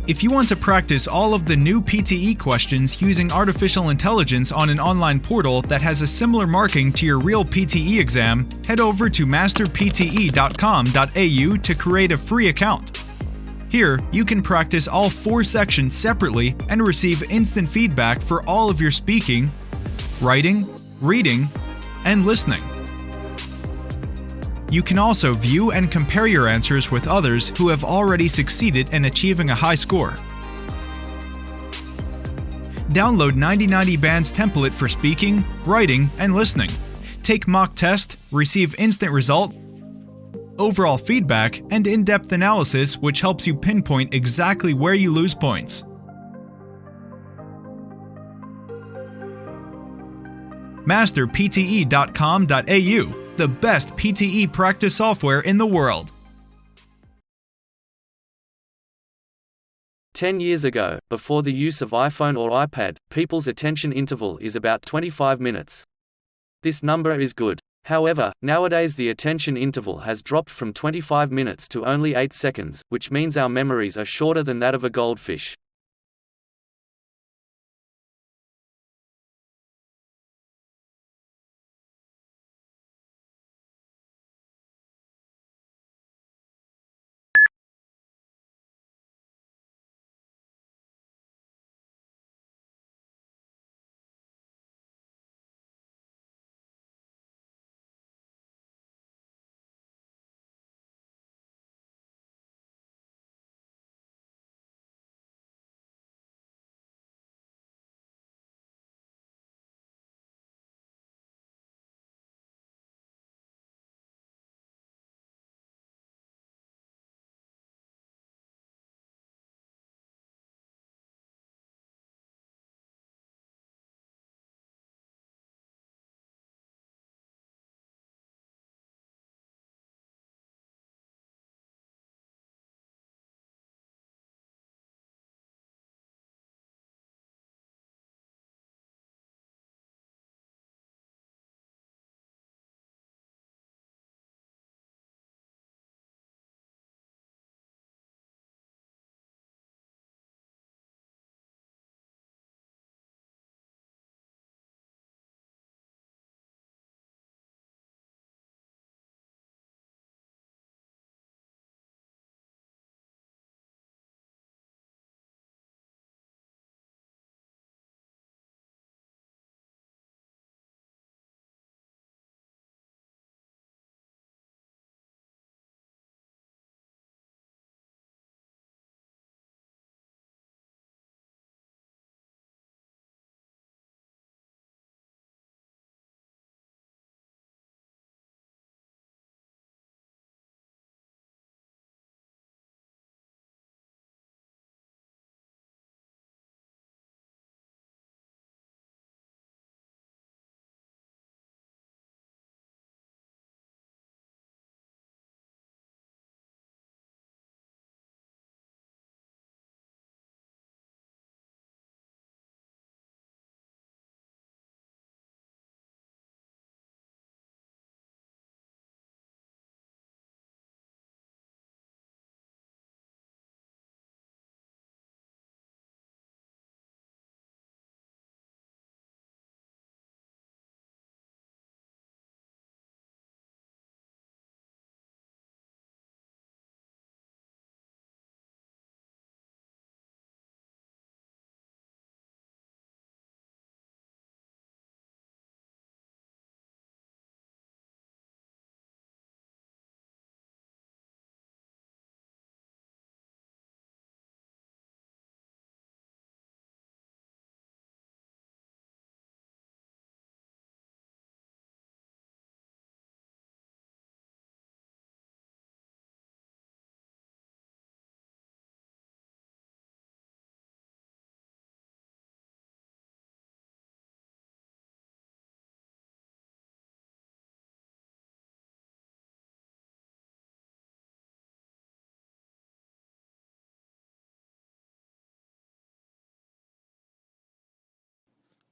If you want to practice all of the new PTE questions using artificial intelligence on an online portal that has a similar marking to your real PTE exam, head over to masterpte.com.au to create a free account. Here, you can practice all 4 sections separately and receive instant feedback for all of your speaking, writing, reading, and listening. You can also view and compare your answers with others who have already succeeded in achieving a high score. Download 9090 Band's template for speaking, writing, and listening. Take mock test, receive instant result, overall feedback, and in-depth analysis which helps you pinpoint exactly where you lose points. masterpte.com.au, the best PTE practice software in the world. 10 years ago, before the use of iPhone or iPad, people's attention interval is about 25 minutes. This number is good. However, nowadays the attention interval has dropped from 25 minutes to only 8 seconds, which means our memories are shorter than that of a goldfish.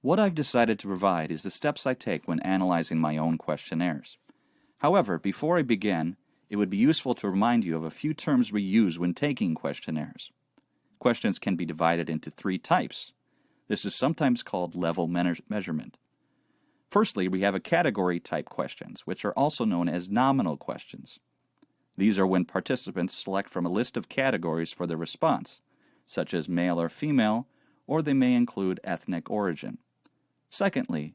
What I've decided to provide is the steps I take when analyzing my own questionnaires. However, before I begin, it would be useful to remind you of a few terms we use when taking questionnaires. Questions can be divided into 3 types. This is sometimes called level measurement. Firstly, we have a category type questions, which are also known as nominal questions. These are when participants select from a list of categories for their response, such as male or female, or they may include ethnic origin. Secondly,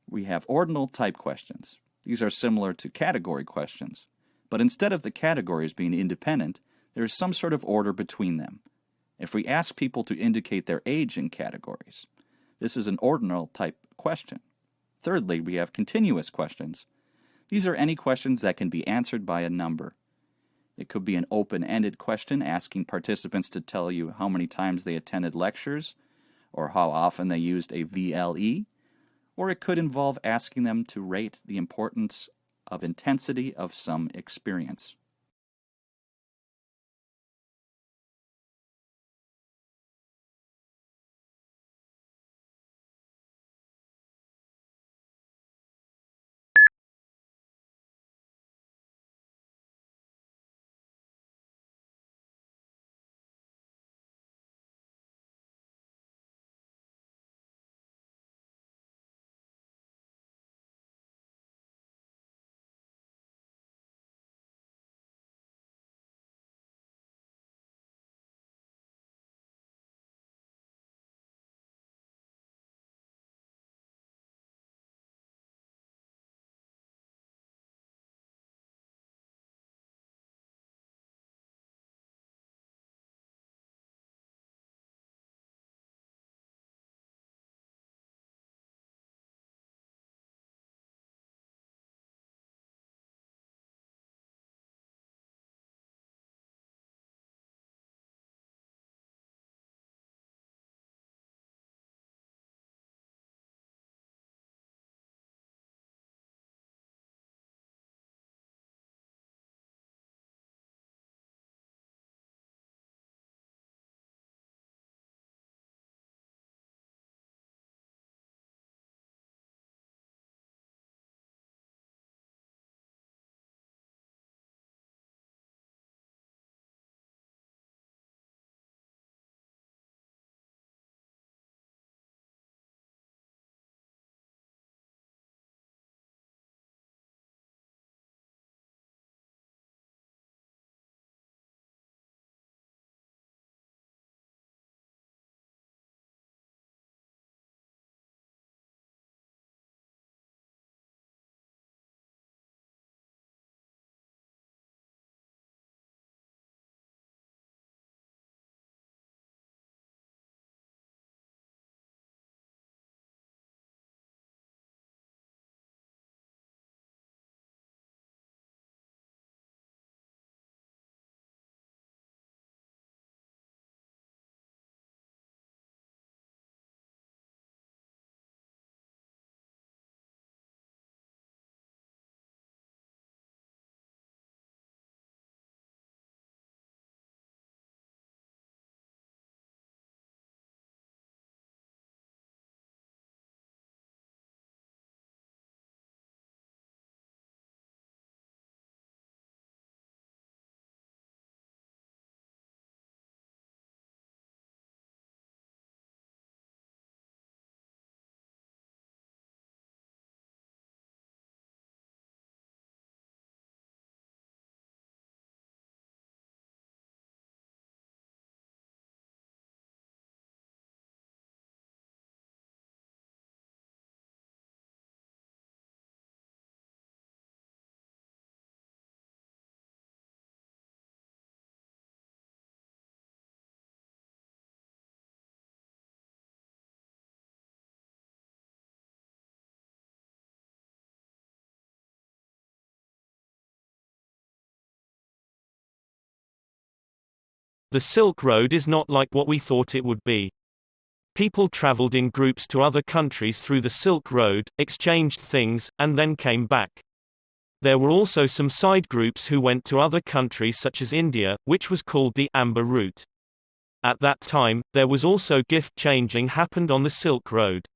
we have ordinal type questions. These are similar to category questions, but instead of the categories being independent, there is some sort of order between them. If we ask people to indicate their age in categories, this is an ordinal type question. Thirdly, we have continuous questions. These are any questions that can be answered by a number. It could be an open-ended question asking participants to tell you how many times they attended lectures or how often they used a VLE, or it could involve asking them to rate the importance of intensity of some experience. The Silk Road is not like what we thought it would be. People traveled in groups to other countries through the Silk Road, exchanged things, and then came back. There were also some side groups who went to other countries such as India, which was called the Amber Route. At that time, there was also gift changing happened on the Silk Road.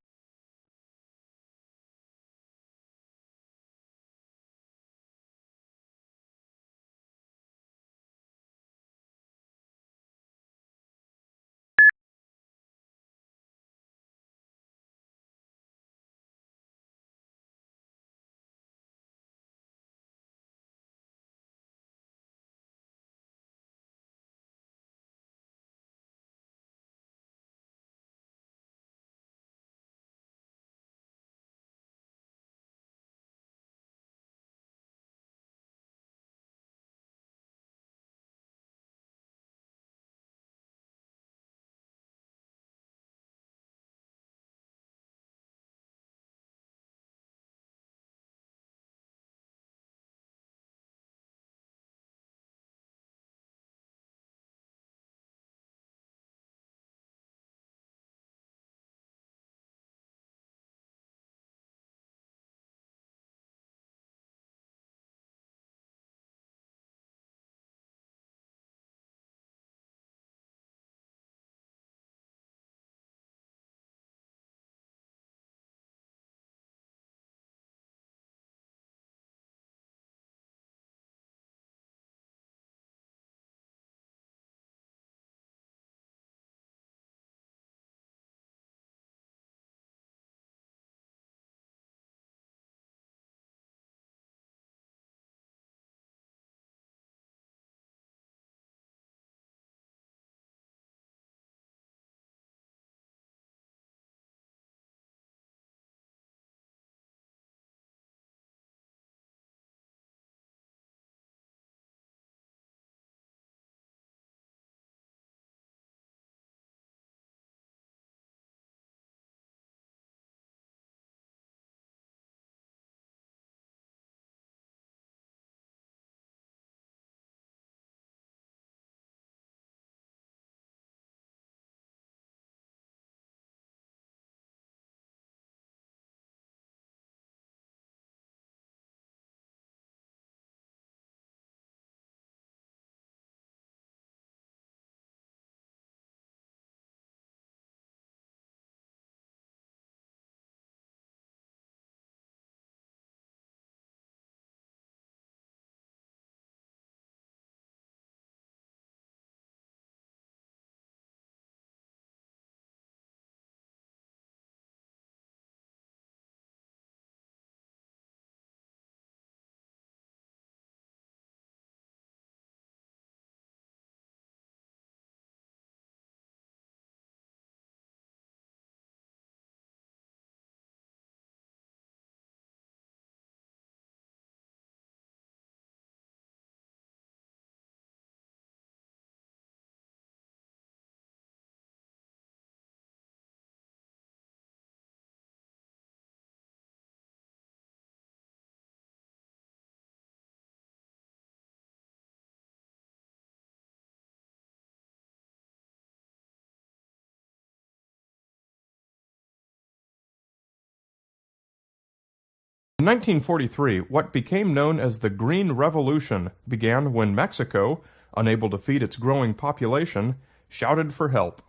In 1943, what became known as the Green Revolution began when Mexico, unable to feed its growing population, shouted for help.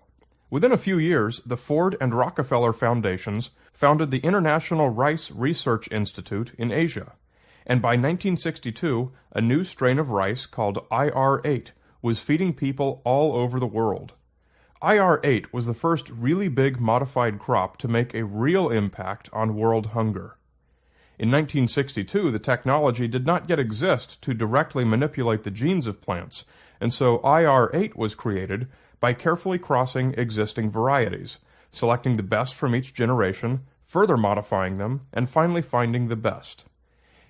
Within a few years, the Ford and Rockefeller Foundations founded the International Rice Research Institute in Asia, and by 1962, a new strain of rice called IR8 was feeding people all over the world. IR8 was the first really big modified crop to make a real impact on world hunger. In 1962, the technology did not yet exist to directly manipulate the genes of plants, and so IR8 was created by carefully crossing existing varieties, selecting the best from each generation, further modifying them, and finally finding the best.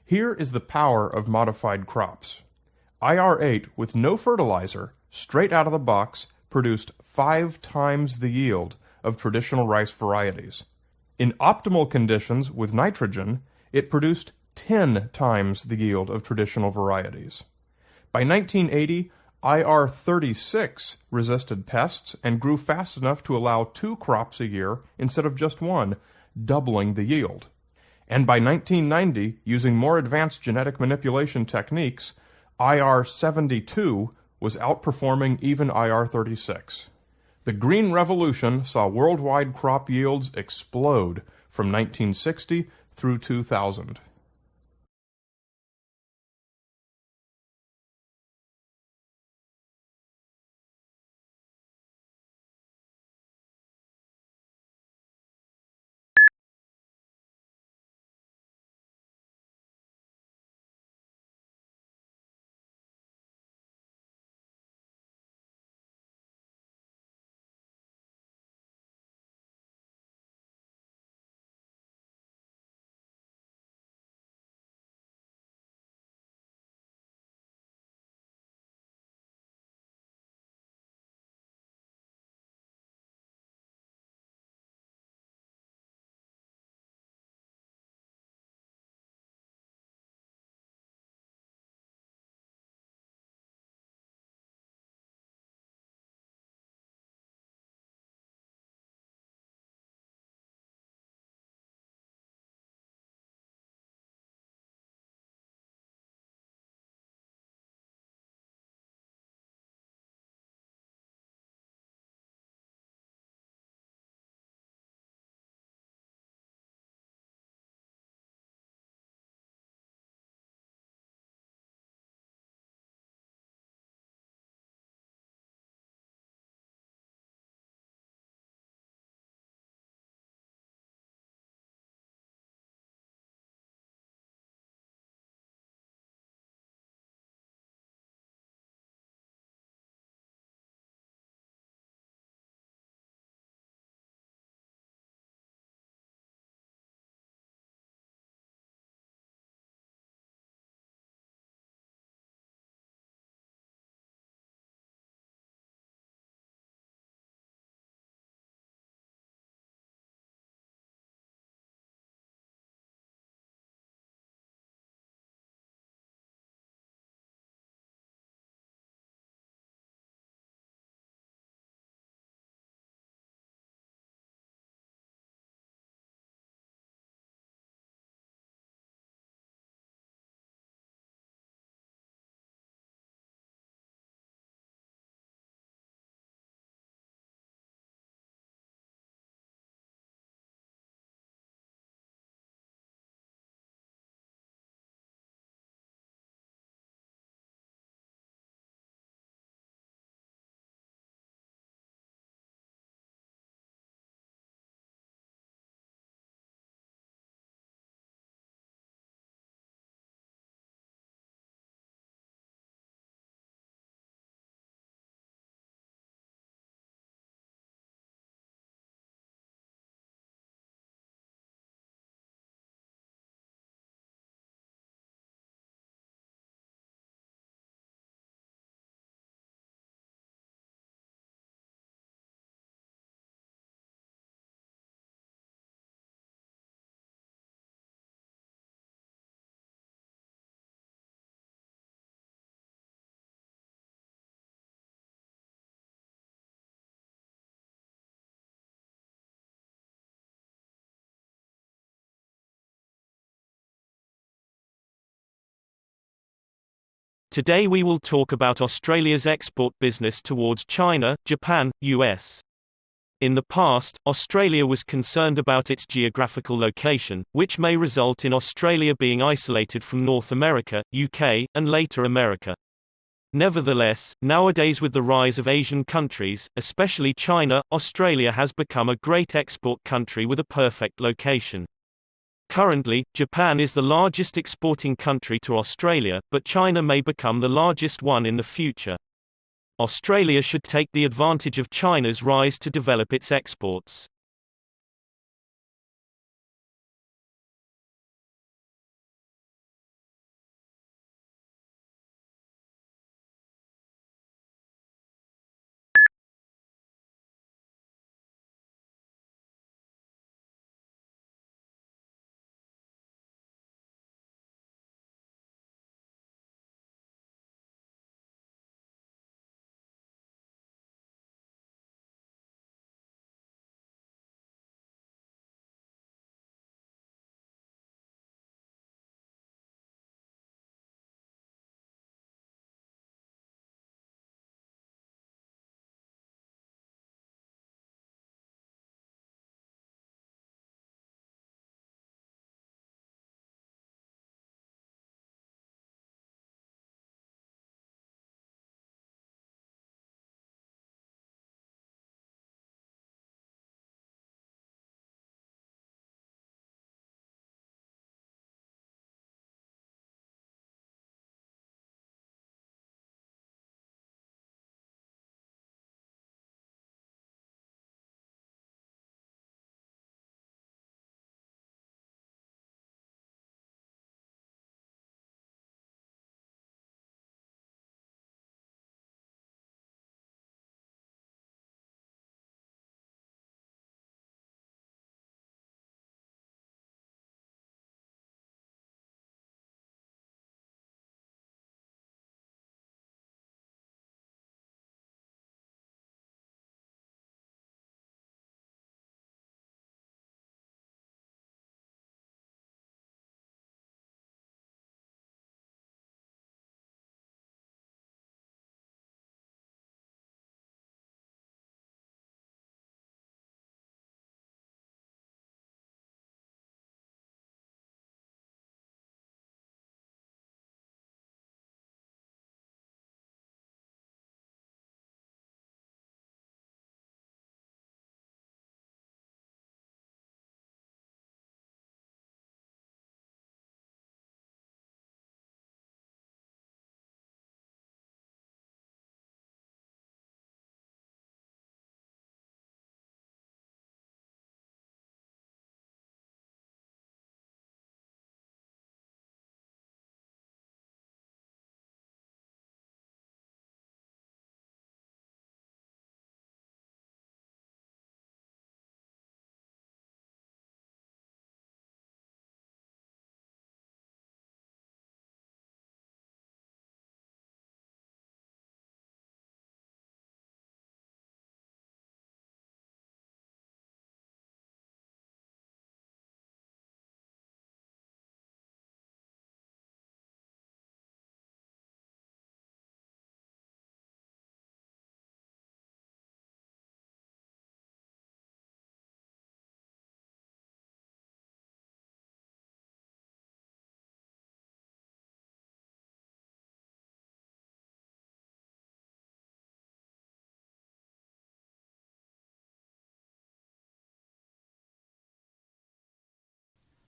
Here is the power of modified crops. IR8, with no fertilizer, straight out of the box, produced 5 times the yield of traditional rice varieties. In optimal conditions with nitrogen, it produced 10 times the yield of traditional varieties. By 1980, IR36 resisted pests and grew fast enough to allow 2 crops a year instead of just 1, doubling the yield. And by 1990, using more advanced genetic manipulation techniques, IR72 was outperforming even IR36. The Green Revolution saw worldwide crop yields explode from 1960 through 2000. Today we will talk about Australia's export business towards China, Japan, US. In the past, Australia was concerned about its geographical location, which may result in Australia being isolated from North America, UK, and later America. Nevertheless, nowadays with the rise of Asian countries, especially China, Australia has become a great export country with a perfect location. Currently, Japan is the largest exporting country to Australia, but China may become the largest one in the future. Australia should take the advantage of China's rise to develop its exports.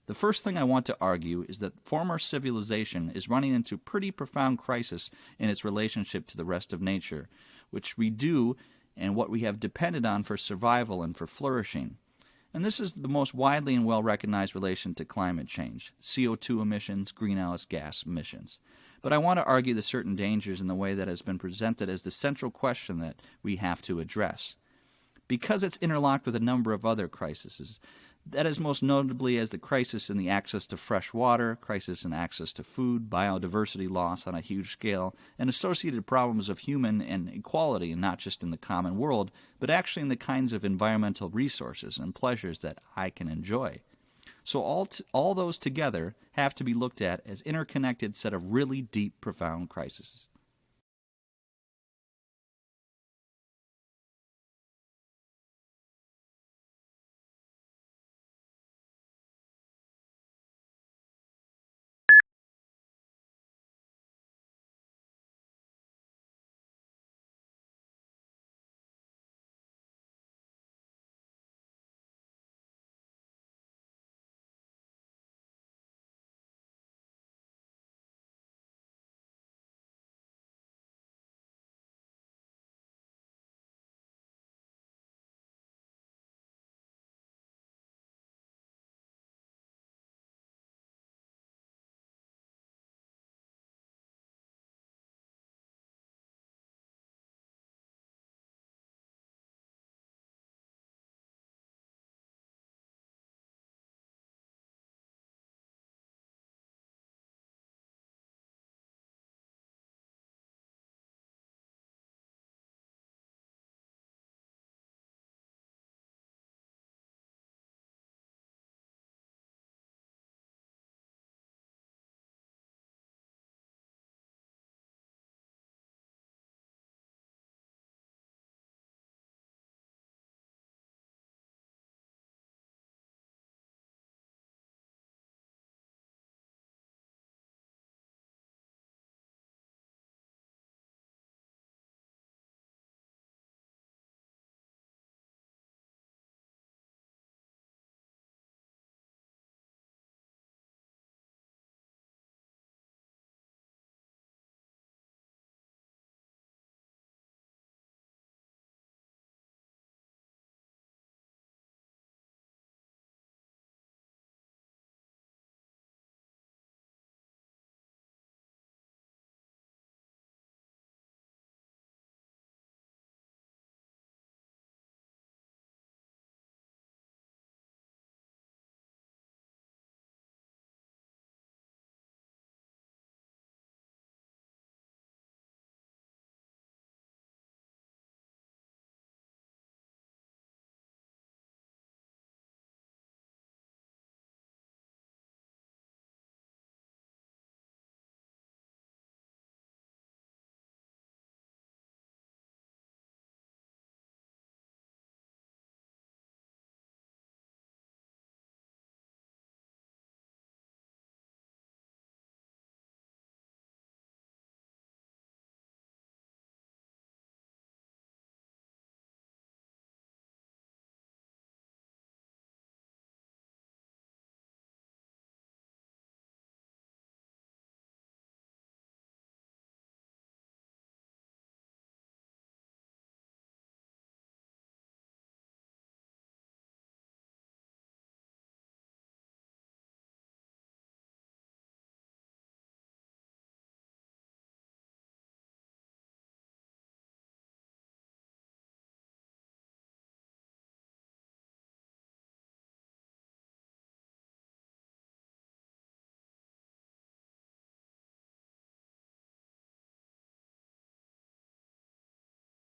The first thing I want to argue is that former civilization is running into pretty profound crisis in its relationship to the rest of nature, which we do and what we have depended on for survival and for flourishing. And this is the most widely and well-recognized relation to climate change, CO2 emissions, greenhouse gas emissions. But I want to argue the certain dangers in the way that has been presented as the central question that we have to address. Because it's interlocked with a number of other crises, that is most notably as the crisis in the access to fresh water, crisis in access to food, biodiversity loss on a huge scale, and associated problems of human and equality, and not just in the common world, but actually in the kinds of environmental resources and pleasures that I can enjoy. So all those together have to be looked at as interconnected set of really deep, profound crises.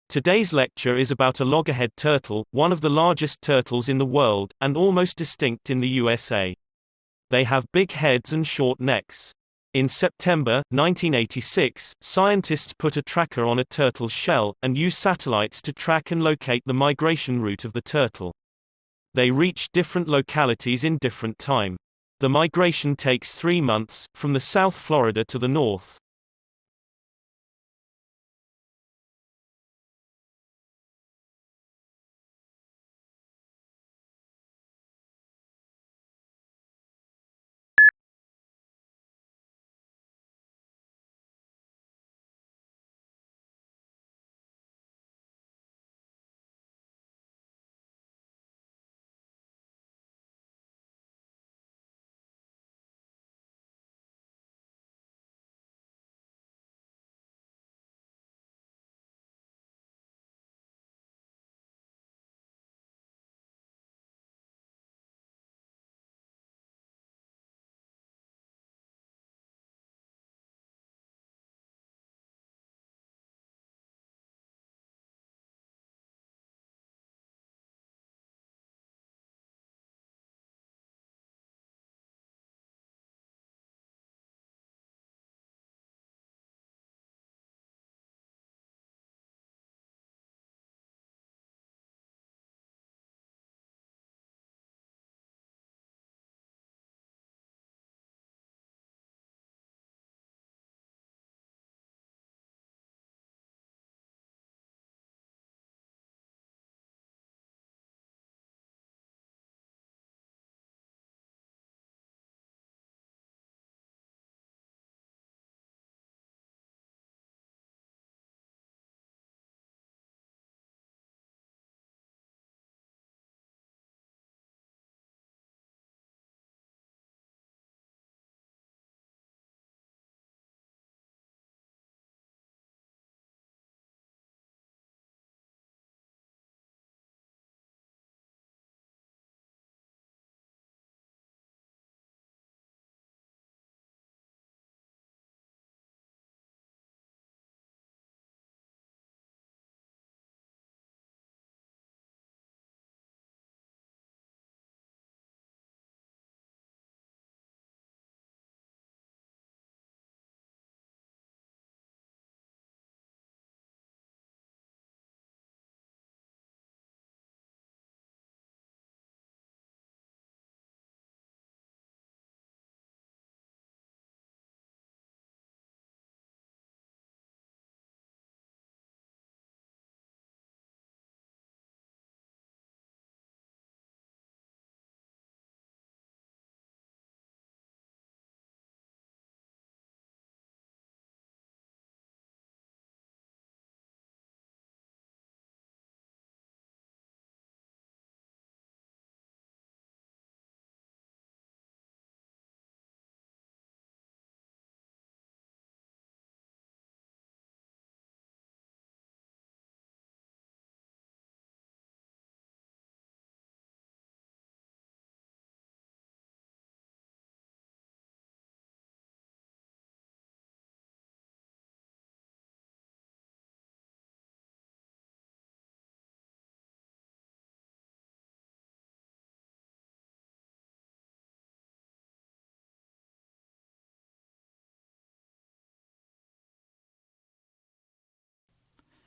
Today's lecture is about a loggerhead turtle, one of the largest turtles in the world, and almost extinct in the USA. They have big heads and short necks. In September 1986, scientists put a tracker on a turtle's shell, and used satellites to track and locate the migration route of the turtle. They reach different localities in different time. The migration takes 3 months, from the South Florida to the north.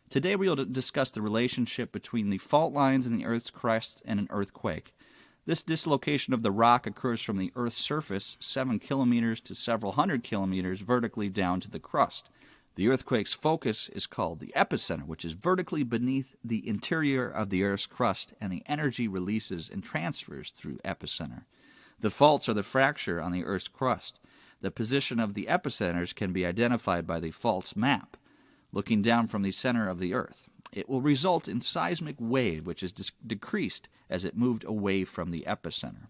Today we will discuss the relationship between the fault lines in the Earth's crust and an earthquake. This dislocation of the rock occurs from the Earth's surface 7 kilometers to several hundred kilometers vertically down to the crust. The earthquake's focus is called the epicenter, which is vertically beneath the interior of the Earth's crust, and the energy releases and transfers through epicenter. The faults are the fracture on the Earth's crust. The position of the epicenters can be identified by the faults map, looking down from the center of the Earth. It will result in seismic wave, which is decreased as it moved away from the epicenter.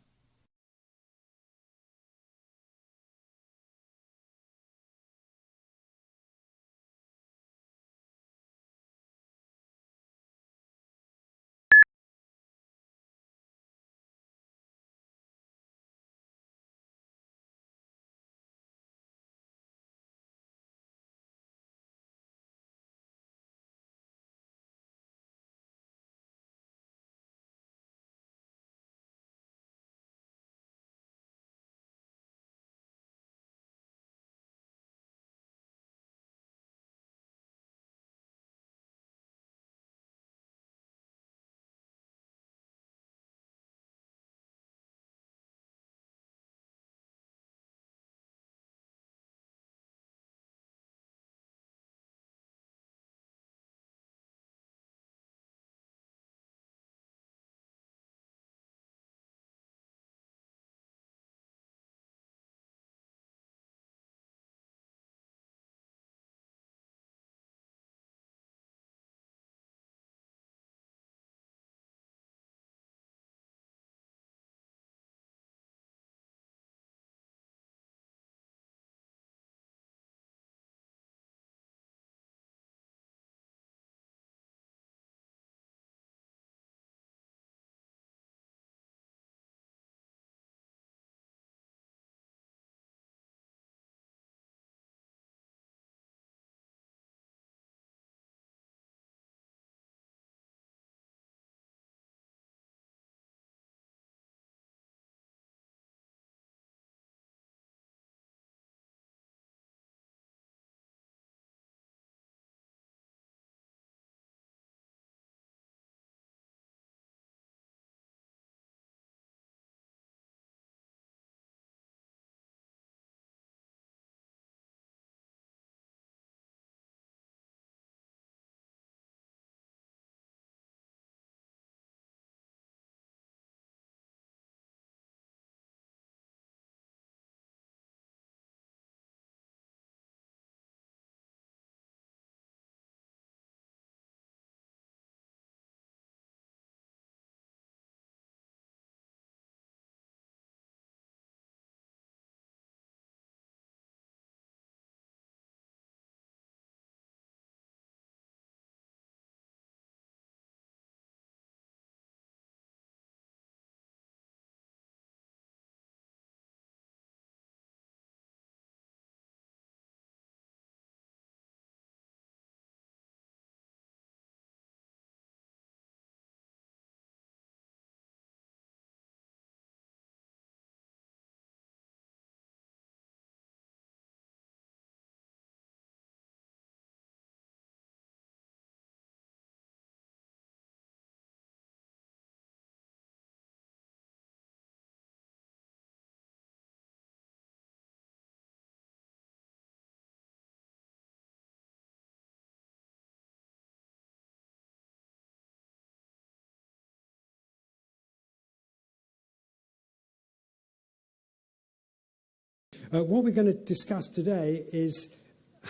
What we're going to discuss today is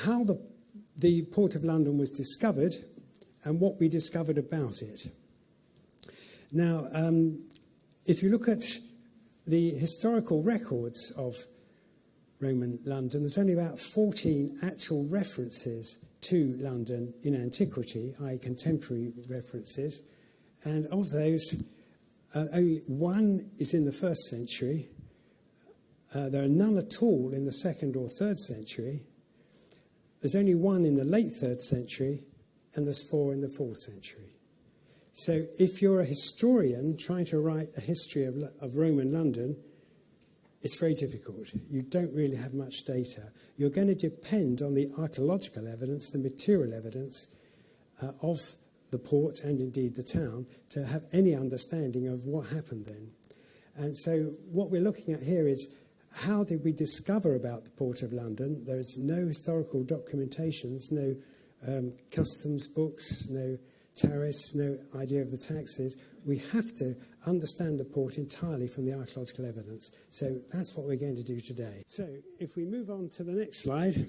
how the Port of London was discovered and what we discovered about it. Now, if you look at the historical records of Roman London, there's only about 14 actual references to London in antiquity, i.e. contemporary references, and of those, only one is in the 1st century. There are none at all in the 2nd or 3rd century. There's only one in the late 3rd century, and there's 4 in the 4th century. So if you're a historian trying to write a history of Roman London, it's very difficult. You don't really have much data. You're going to depend on the archaeological evidence, the material evidence, of the port and indeed the town to have any understanding of what happened then. And so what we're looking at here is, how did we discover about the Port of London? There is no historical documentations, no customs books, no tariffs, no idea of the taxes. We have to understand the port entirely from the archaeological evidence. So that's what we're going to do today. So if we move on to the next slide.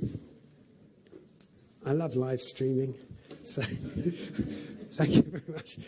I love live streaming, so thank you very much.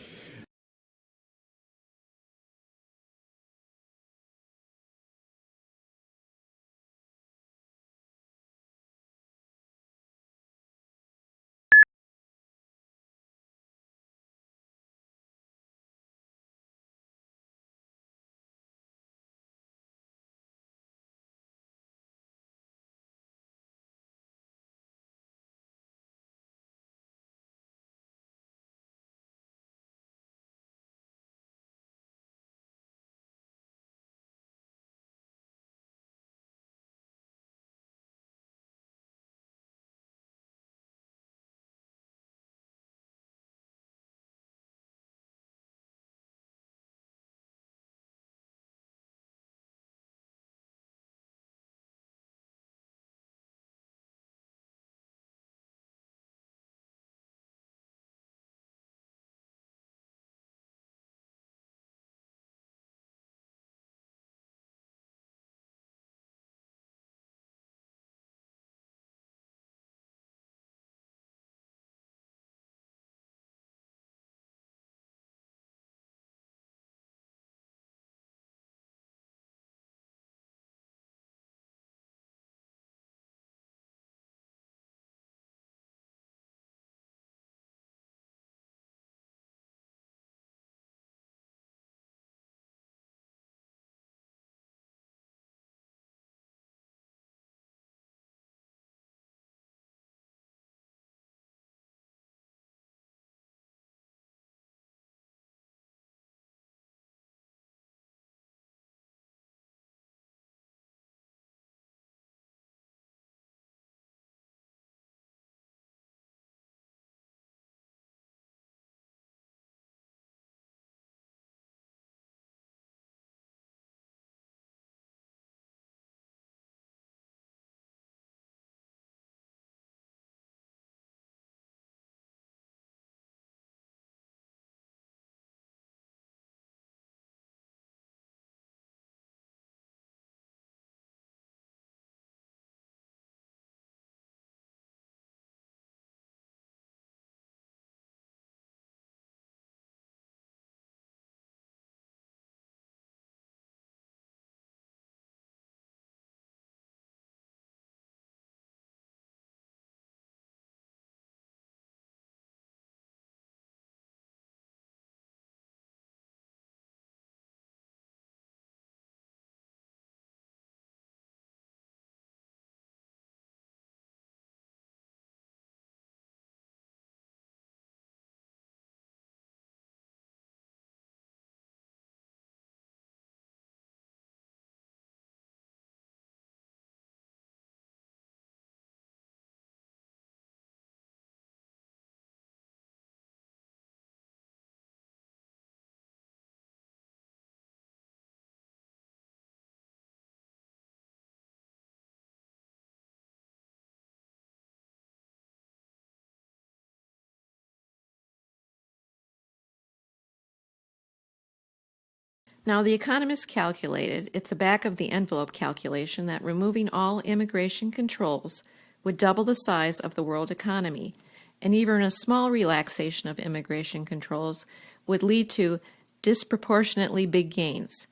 Now, the economists calculated, it's a back-of-the-envelope calculation, that removing all immigration controls would double the size of the world economy, and even a small relaxation of immigration controls would lead to disproportionately big gains.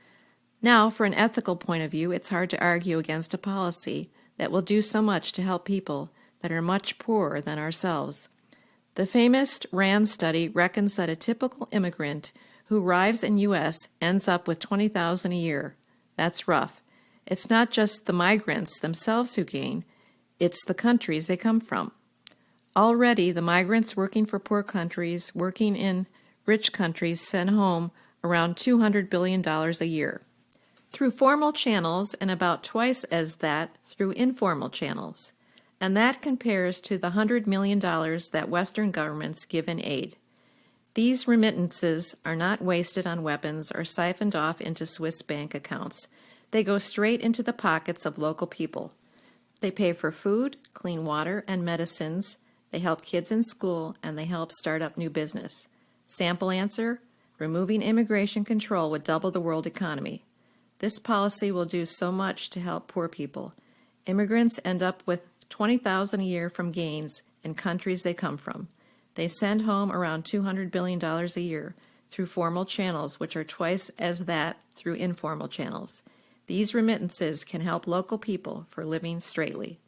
Now, for an ethical point of view, it's hard to argue against a policy that will do so much to help people that are much poorer than ourselves. The famous RAND study reckons that a typical immigrant who arrives in U.S. ends up with $20,000 a year. That's rough. It's not just the migrants themselves who gain, it's the countries they come from. Already, the migrants working for poor countries, working in rich countries, send home around $200 billion a year, through formal channels and about twice as that through informal channels. and that compares to the $100 million that Western governments give in aid. These remittances are not wasted on weapons or siphoned off into Swiss bank accounts. They go straight into the pockets of local people. They pay for food, clean water, and medicines. They help kids in school, and they help start up new business. Sample answer: removing immigration control would double the world economy. This policy will do so much to help poor people. Immigrants end up with $20,000 a year from gains in countries they come from. They send home around $200 billion a year through formal channels, which are twice as that through informal channels. These remittances can help local people for living straightly.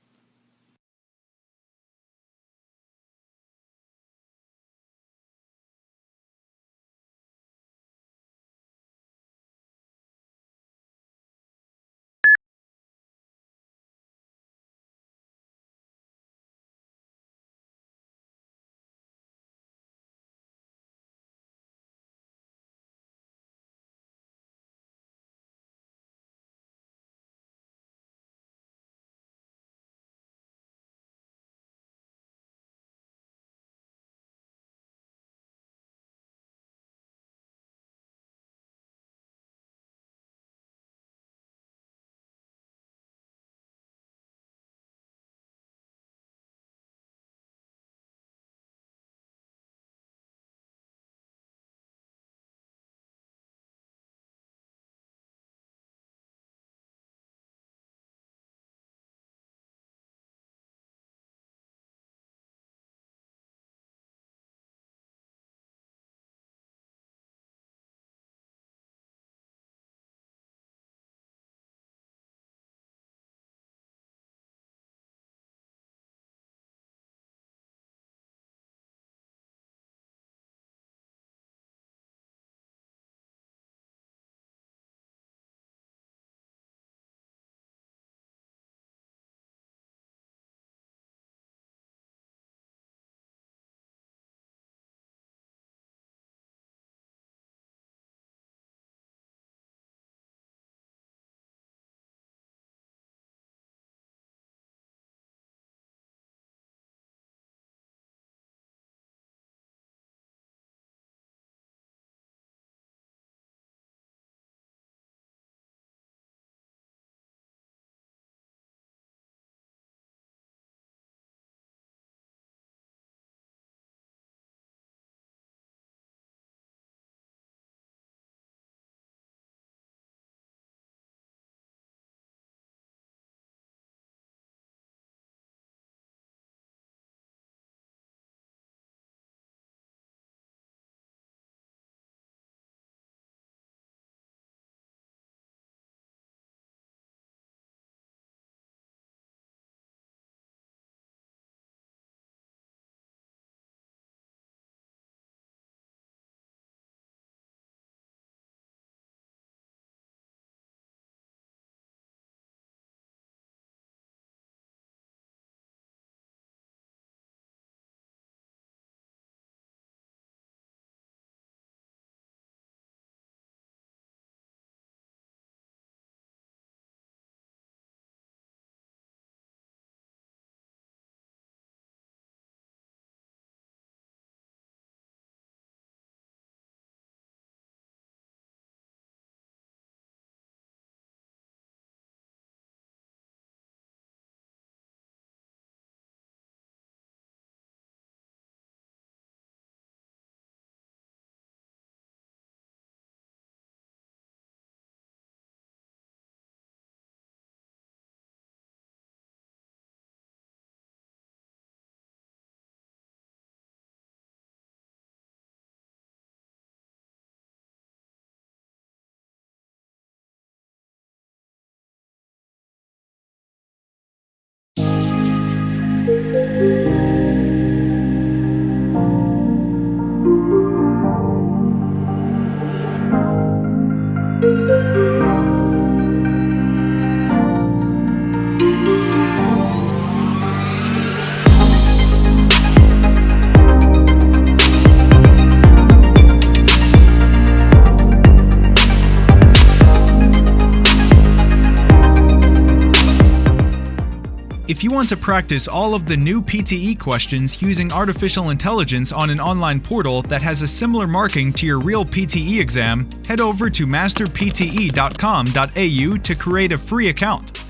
If you want to practice all of the new PTE questions using artificial intelligence on an online portal that has a similar marking to your real PTE exam, head over to masterpte.com.au to create a free account.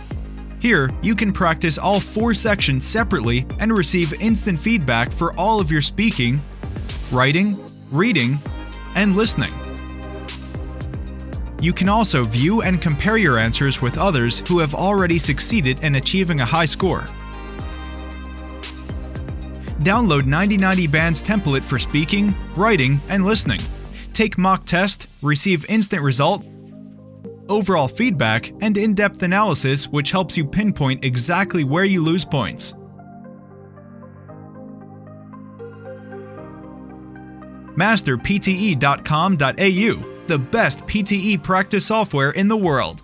Here, you can practice all 4 sections separately and receive instant feedback for all of your speaking, writing, reading, and listening. You can also view and compare your answers with others who have already succeeded in achieving a high score. Download 9090 Band's template for speaking, writing, and listening. Take mock test, receive instant result, overall feedback, and in-depth analysis which helps you pinpoint exactly where you lose points. masterpte.com.au, the best PTE practice software in the world.